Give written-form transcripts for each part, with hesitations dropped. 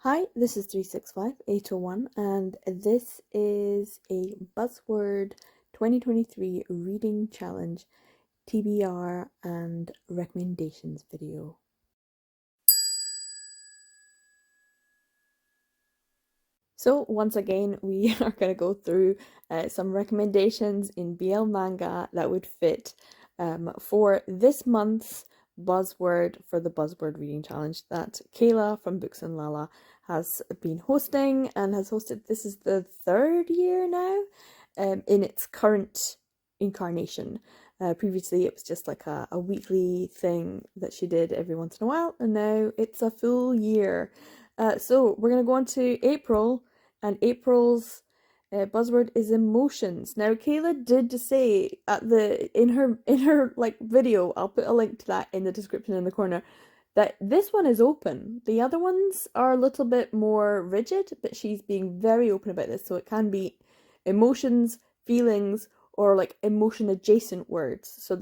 Hi, this is 365801 and this is a Buzzword 2023 Reading Challenge TBR and recommendations video. So once again, we are going to go through some recommendations in BL manga that would fit for this month's Buzzword for the Buzzword Reading Challenge that Kayla from Books and Lala has been hosting and has hosted. This is the third year now in its current incarnation. Previously, it was just like a weekly thing that she did every once in a while, and now it's a full year. So we're going to go on to April, and April's buzzword is emotions. Now, Kayla did say at in her like video, I'll put a link to that in the description in the corner, that this one is open. The other ones are a little bit more rigid, but she's being very open about this. So it can be emotions, feelings, or like emotion adjacent words. So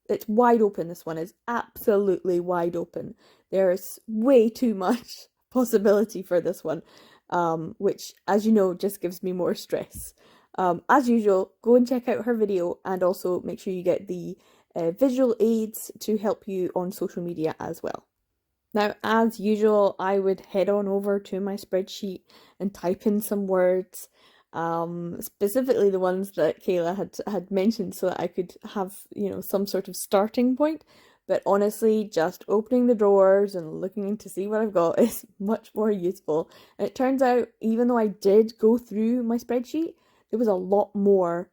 it's wide open. This one is absolutely wide open. There's way too much possibility for this one, which, as you know, just gives me more stress. As usual, go and check out her video and also make sure you get the visual aids to help you on social media as well. Now, as usual, I would head on over to my spreadsheet and type in some words, specifically the ones that Kayla had mentioned, so that I could have, some sort of starting point. But honestly, just opening the drawers and looking to see what I've got is much more useful. And it turns out, even though I did go through my spreadsheet, there was a lot more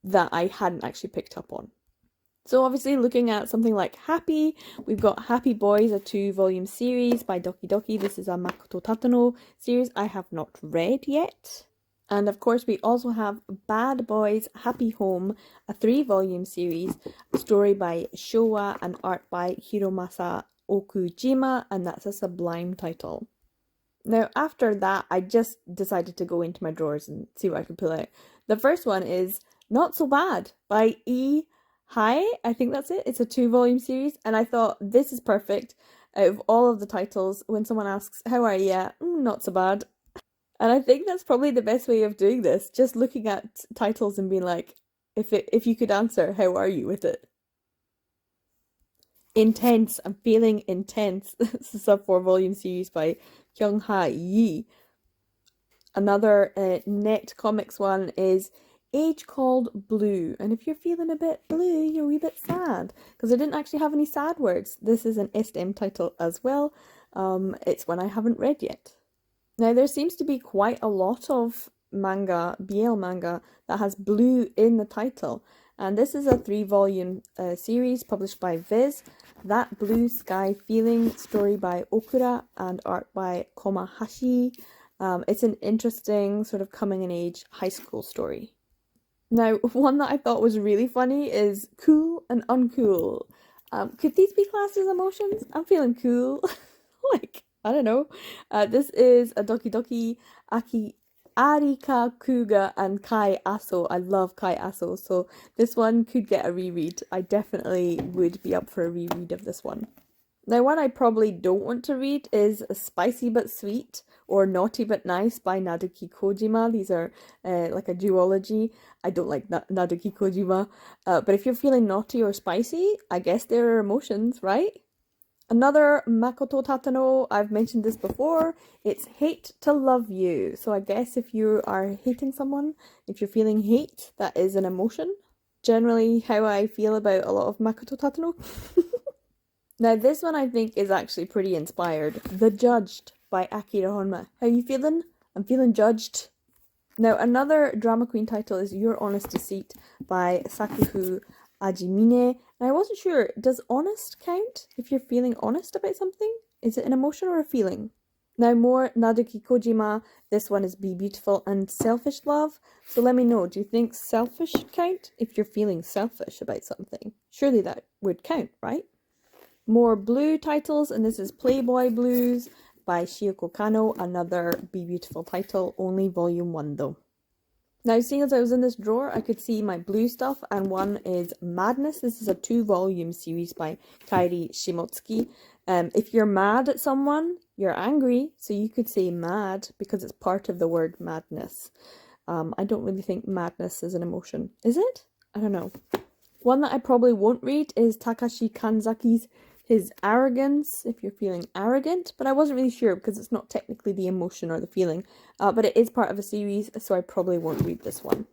that I hadn't actually picked up on. So obviously, looking at something like Happy, we've got Happy Boys, a 2-volume series by Doki Doki. This is a Makoto Tatano series I have not read yet. And of course, we also have Bad Boys Happy Home, a 3-volume series, a story by Showa and art by Hiromasa Okujima, and that's a Sublime title. Now, after that, I just decided to go into my drawers and see what I could pull out. The first one is Not So Bad by E. Hi, I think that's it. It's a 2-volume series, and I thought this is perfect. Out of all of the titles, when someone asks, how are you? Not so bad. And I think that's probably the best way of doing this, just looking at titles and being like, if you could answer, how are you with it? Intense. I'm feeling intense. This is a 4-volume series by Kyung Ha Yi. Another net comics one is Age Called Blue. And if you're feeling a bit blue, you're a wee bit sad, because I didn't actually have any sad words. This is an SM title as well. It's one I haven't read yet. Now, there seems to be quite a lot of manga, BL manga, that has blue in the title. And this is a 3-volume series published by Viz. That Blue Sky Feeling, story by Okura and art by Komahashi. It's an interesting sort of coming-in-age high school story. Now, one that I thought was really funny is Cool and Uncool. Could these be classed as emotions? I'm feeling cool. Like, I don't know. This is a Doki Doki Arika Kuga and Kai Aso. I love Kai Aso, so this one could get a reread. I definitely would be up for a reread of this one. Now, one I probably don't want to read is Spicy But Sweet or Naughty But Nice by Naduki Kojima. These are like a duology. I don't like Naduki Kojima. But if you're feeling naughty or spicy, I guess there are emotions, right? Another Makoto Tatano, I've mentioned this before, it's Hate to Love You. So I guess if you are hating someone, if you're feeling hate, that is an emotion. Generally how I feel about a lot of Makoto Tatano. Now this one I think is actually pretty inspired. The Judged by Akira Honma. How you feeling? I'm feeling judged. Now another drama queen title is Your Honest Deceit by Sakufu Ajimine. And I wasn't sure, does honest count if you're feeling honest about something? Is it an emotion or a feeling? Now more Naduki Kojima, this one is Be Beautiful and Selfish Love. So let me know, do you think selfish should count if you're feeling selfish about something? Surely that would count, right? More blue titles, and this is Playboy Blues by Shioko Kano, another Be Beautiful title, only volume 1 though. Now, seeing as I was in this drawer, I could see my blue stuff, and one is Madness. This is a 2-volume series by Kairi Shimotsuki. If you're mad at someone, you're angry, so you could say mad because it's part of the word madness. I don't really think madness is an emotion. Is it? I don't know. One that I probably won't read is Takashi Kanzaki's His Arrogance, if you're feeling arrogant, but I wasn't really sure because it's not technically the emotion or the feeling, but it is part of a series, so I probably won't read this one.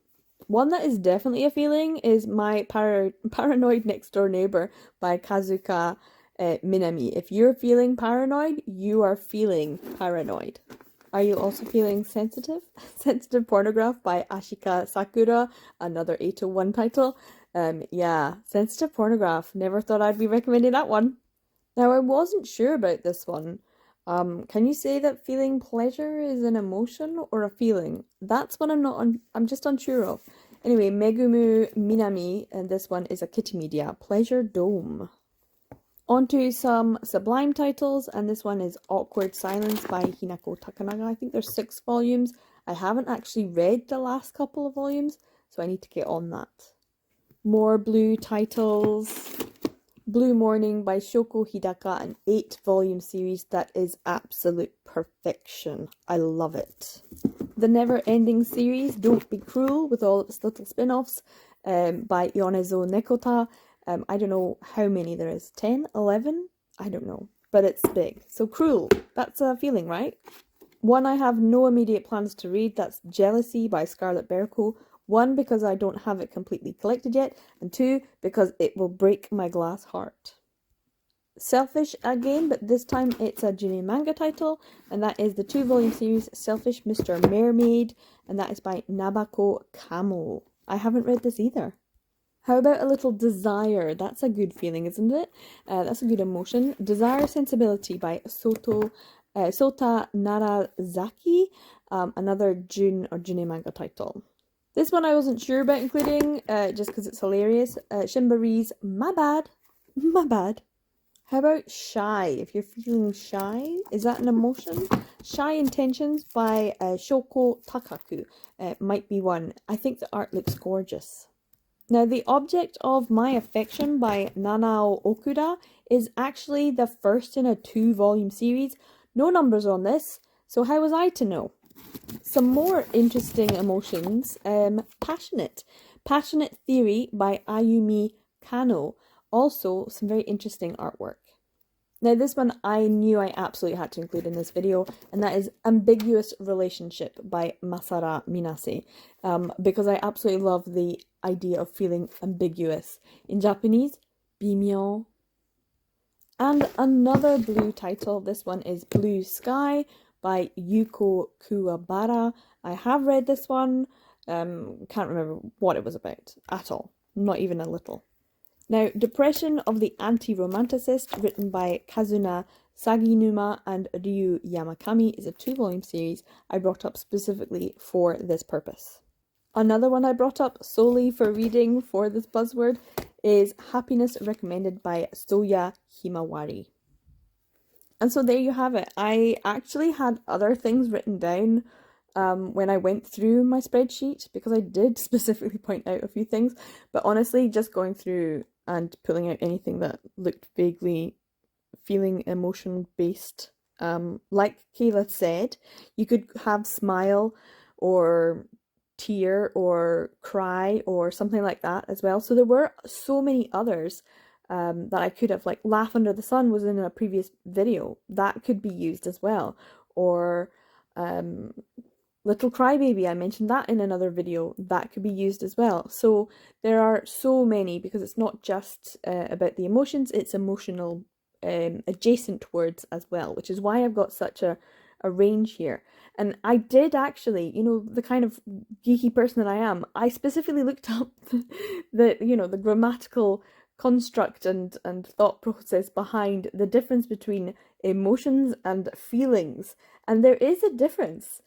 One that is definitely a feeling is My Paranoid Next Door Neighbor by Kazuka Minami. If you're feeling paranoid, you are feeling paranoid. Are you also feeling sensitive? Sensitive Pornograph by Ashika Sakura, another 801 title. Yeah, Sensitive Pornograph. Never thought I'd be recommending that one. Now, I wasn't sure about this one. Can you say that feeling pleasure is an emotion or a feeling? That's what I'm just unsure of. Anyway, Megumu Minami, and this one is a Kitty Media, Pleasure Dome. On to some Sublime titles, and this one is Awkward Silence by Hinako Takanaga. I think there's 6 volumes. I haven't actually read the last couple of volumes, so I need to get on that. More blue titles. Blue Morning by Shoko Hidaka, an 8-volume series that is absolute perfection. I love it. The Never Ending series, Don't Be Cruel, with all its little spin-offs, by Yonezo Nekota. I don't know how many there is. 10? 11? I don't know. But it's big. So Cruel. That's a feeling, right? One I have no immediate plans to read. That's Jealousy by Scarlett Berko. 1, because I don't have it completely collected yet, and 2, because it will break my glass heart. Selfish again, but this time it's a Jine manga title, and that is the 2-volume series Selfish Mr. Mermaid, and that is by Nabako Kamo. I haven't read this either. How about a little desire? That's a good feeling, isn't it? That's a good emotion. Desire Sensibility by Sota Narazaki, another June or June manga title. This one I wasn't sure about including, just because it's hilarious. Shimbari's My Bad. How about Shy? If you're feeling shy, is that an emotion? Shy Intentions by Shoko Takaku might be one. I think the art looks gorgeous. Now, The Object of My Affection by Nanao Okuda is actually the first in a 2-volume series. No numbers on this, so how was I to know? Some more interesting emotions. Passionate Theory by Ayumi Kano. Also, some very interesting artwork. Now, this one I knew I absolutely had to include in this video, and that is Ambiguous Relationship by Masara Minase, because I absolutely love the idea of feeling ambiguous. In Japanese, bimyo. And another blue title, this one is Blue Sky by Yuko Kuwabara. I have read this one, can't remember what it was about at all, not even a little. Now, Depression of the Anti-Romanticist, written by Kazuna Saginuma and Ryu Yamakami, is a 2-volume series I brought up specifically for this purpose. Another one I brought up solely for reading for this buzzword is Happiness, recommended by Soya Himawari. And so there you have it. I actually had other things written down when I went through my spreadsheet, because I did specifically point out a few things, but honestly, just going through and pulling out anything that looked vaguely feeling emotion based, like Kayla said, you could have smile or tear or cry or something like that as well. So there were so many others that I could have, like Laugh Under the Sun was in a previous video, that could be used as well, or Little Crybaby, I mentioned that in another video, that could be used as well. So there are so many, because it's not just about the emotions, it's emotional adjacent words as well, which is why I've got such a range here. And I did actually, the kind of geeky person that I am, I specifically looked up the grammatical construct and thought process behind the difference between emotions and feelings. And there is a difference.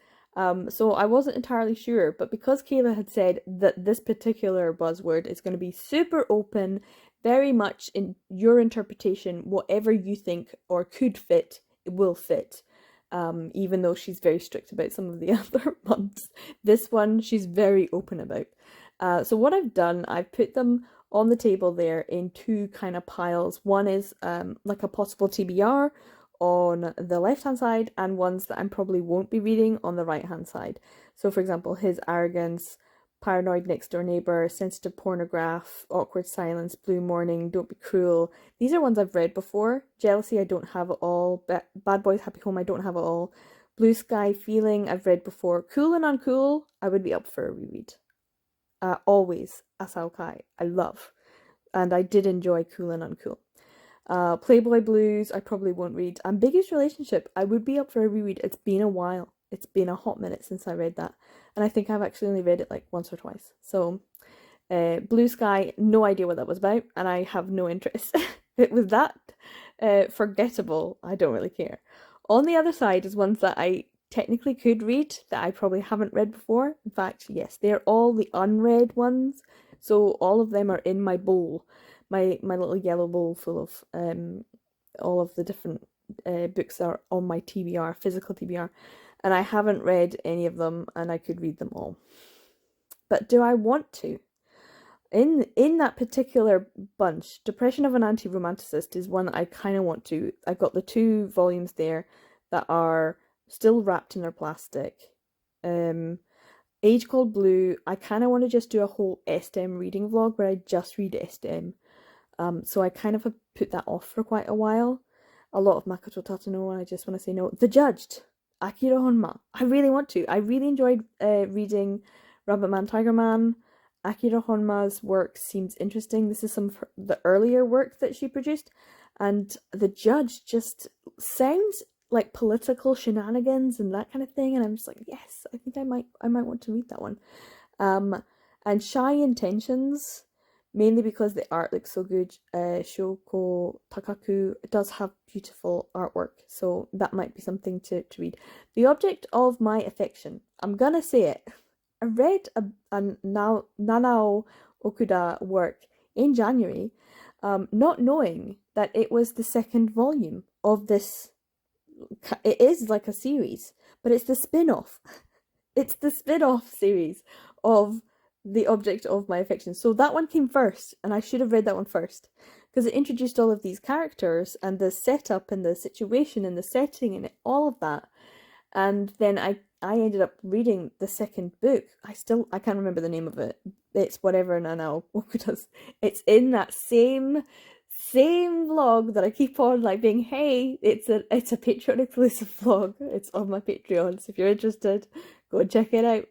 So I wasn't entirely sure, but because Kayla had said that this particular buzzword is going to be super open, very much in your interpretation, whatever you think or could fit, it will fit. Even though she's very strict about some of the other ones. This one, she's very open about. So what I've done, I've put them on the table there in two kind of piles. One is like a possible TBR on the left hand side, and ones that I probably won't be reading on the right hand side. So, for example, His Arrogance, Paranoid Next Door Neighbor, Sensitive Pornograph, Awkward Silence, Blue Morning, Don't Be Cruel. These are ones I've read before. Jealousy, I don't have it all. Bad Boys Happy Home, I don't have it all. Blue Sky Feeling, I've read before. Cool and Uncool, I would be up for a reread. Always Asao Kai, I love. And I did enjoy Cool and Uncool. Playboy Blues, I probably won't read. Ambiguous Relationship, I would be up for a reread. It's been a while. It's been a hot minute since I read that. And I think I've actually only read it like once or twice. So, Blue Sky, no idea what that was about. And I have no interest. It was that forgettable. I don't really care. On the other side is ones that I technically could read that I probably haven't read before. In fact, yes, they're all the unread ones. So all of them are in my bowl. My little yellow bowl full of all of the different books are on my TBR, physical TBR, and I haven't read any of them, and I could read them all. But do I want to? In that particular bunch, Depression of an Anti-Romanticist is one that I kind of want to. I've got the 2 volumes there that are still wrapped in their plastic. Age Called Blue, I kind of want to just do a whole STEM reading vlog where I just read STEM. So I kind of have put that off for quite a while. A lot of Makoto Tatano, and I just want to say no. The Judged, Akira Honma. I really want to. I really enjoyed reading Rabbit Man, Tiger Man. Akira Honma's work seems interesting. This is some of the earlier work that she produced. And The Judge just sounds like political shenanigans and that kind of thing. And I'm just like, yes, I think I might want to read that one. And Shy Intentions, mainly because the art looks so good. Shoko Takaku does have beautiful artwork, so that might be something to read. The Object of My Affection, I'm gonna say it. I read a Nanao Okuda work in January, not knowing that it was the 2nd volume of this. It is like a series, but it's the spin-off. It's the spin-off series of The Object of My Affection. So that one came first, and I should have read that one first, because it introduced all of these characters and the setup and the situation and the setting and all of that. And then I ended up reading the 2nd book. I can't remember the name of it. It's whatever Nanao Okuda's. It's in that same vlog that I keep on like being, hey, it's a Patreon exclusive vlog. It's on my Patreon, so if you're interested, go and check it out.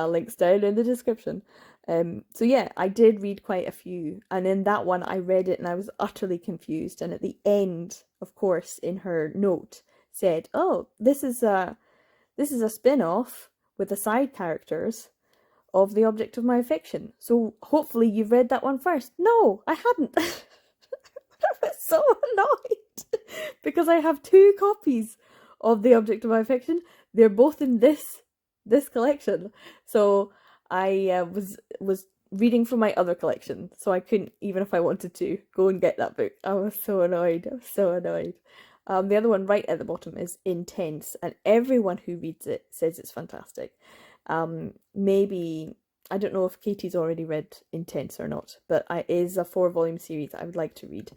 Links down in the description. So yeah, I did read quite a few, and in that one I read it and I was utterly confused, and at the end, of course, in her note said, oh, this is a spin-off with the side characters of The Object of My Affection. So hopefully you've read that one first. No, I hadn't. I was so annoyed because I have 2 copies of The Object of My Affection. They're both in this collection. So I was reading from my other collection, so I couldn't, even if I wanted to, go and get that book. I was so annoyed. The other one right at the bottom is Intense, and everyone who reads it says it's fantastic. Maybe, I don't know if Katie's already read Intense or not, but it is a 4-volume series I would like to read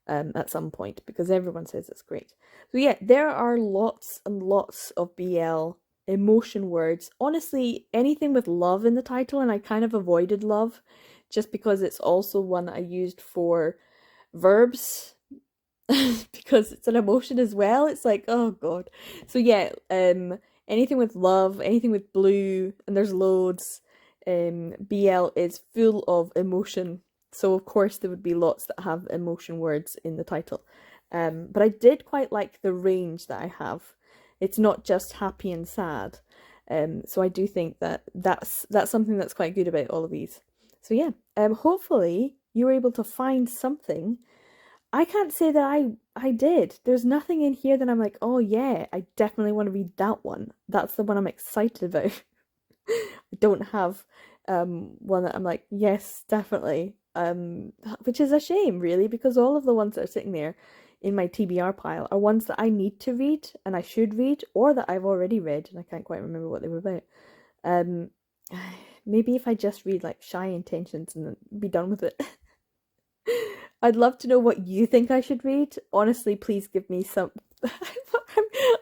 at some point, because everyone says it's great. So yeah, there are lots and lots of BL emotion words. Honestly, anything with love in the title, and I kind of avoided love, just because it's also one that I used for verbs, because it's an emotion as well. It's like, oh god. So yeah, anything with love, anything with blue, and there's loads. BL is full of emotion, so of course there would be lots that have emotion words in the title. But I did quite like the range that I have. It's not just happy and sad. So I do think that that's something that's quite good about all of these. So yeah, hopefully you were able to find something. I can't say that I did. There's nothing in here that I'm like, oh yeah, I definitely want to read that one. That's the one I'm excited about. I don't have one that I'm like, yes, definitely. Which is a shame, really, because all of the ones that are sitting there in my TBR pile are ones that I need to read and I should read, or that I've already read and I can't quite remember what they were about. Maybe if I just read like Shy Intentions and then be done with it. I'd love to know what you think I should read. Honestly, please give me some.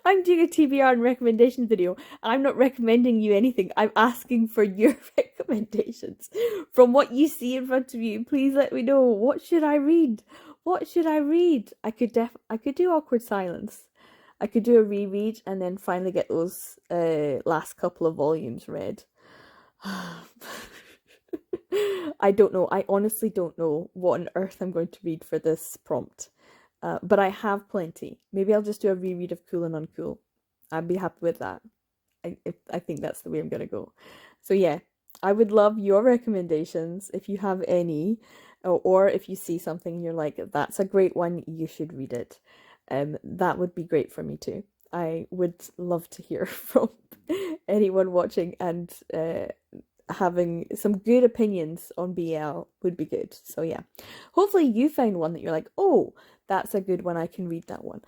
I'm doing a TBR and recommendation video. I'm not recommending you anything. I'm asking for your recommendations. From what you see in front of you, please let me know. What should I read? What should I read? I could do Awkward Silence. I could do a reread and then finally get those last couple of volumes read. I don't know. I honestly don't know what on earth I'm going to read for this prompt. But I have plenty. Maybe I'll just do a reread of Cool and Uncool. I'd be happy with that. I think that's the way I'm gonna go. So yeah, I would love your recommendations if you have any, or if you see something and you're like, that's a great one, you should read it. That would be great for me too. I would love to hear from anyone watching, and having some good opinions on BL would be good. So yeah, hopefully you found one that you're like, oh, that's a good one, I can read that one.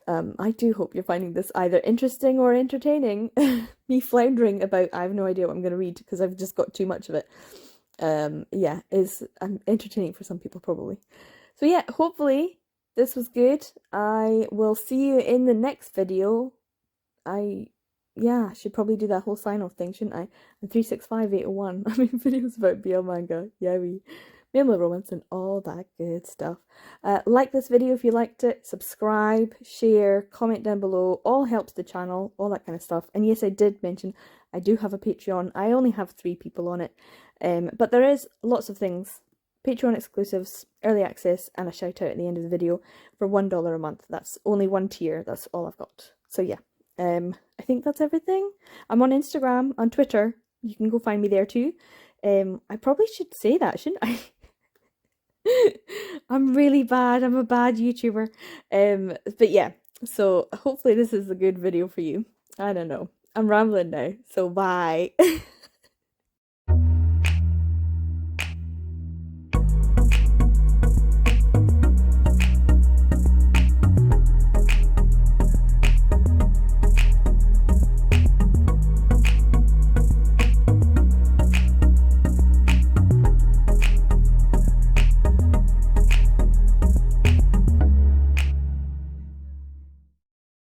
I do hope you're finding this either interesting or entertaining. Me floundering about, I have no idea what I'm going to read because I've just got too much of it. Yeah, is entertaining for some people probably. So yeah, hopefully this was good. I will see you in the next video. Yeah, I should probably do that whole sign-off thing, shouldn't I? And 365801. I mean, videos about BL manga. Yeah, male romance and all that good stuff. Like this video if you liked it. Subscribe, share, comment down below. All helps the channel, all that kind of stuff. And yes, I did mention I do have a Patreon. I only have 3 people on it. But there is lots of things. Patreon exclusives, early access, and a shout out at the end of the video for $1 a month. That's only one tier. That's all I've got. So yeah. I think that's everything. I'm on Instagram, on Twitter. You can go find me there too. I probably should say that, shouldn't I? I'm really bad. I'm a bad YouTuber. But yeah, so hopefully this is a good video for you. I don't know. I'm rambling now, so bye.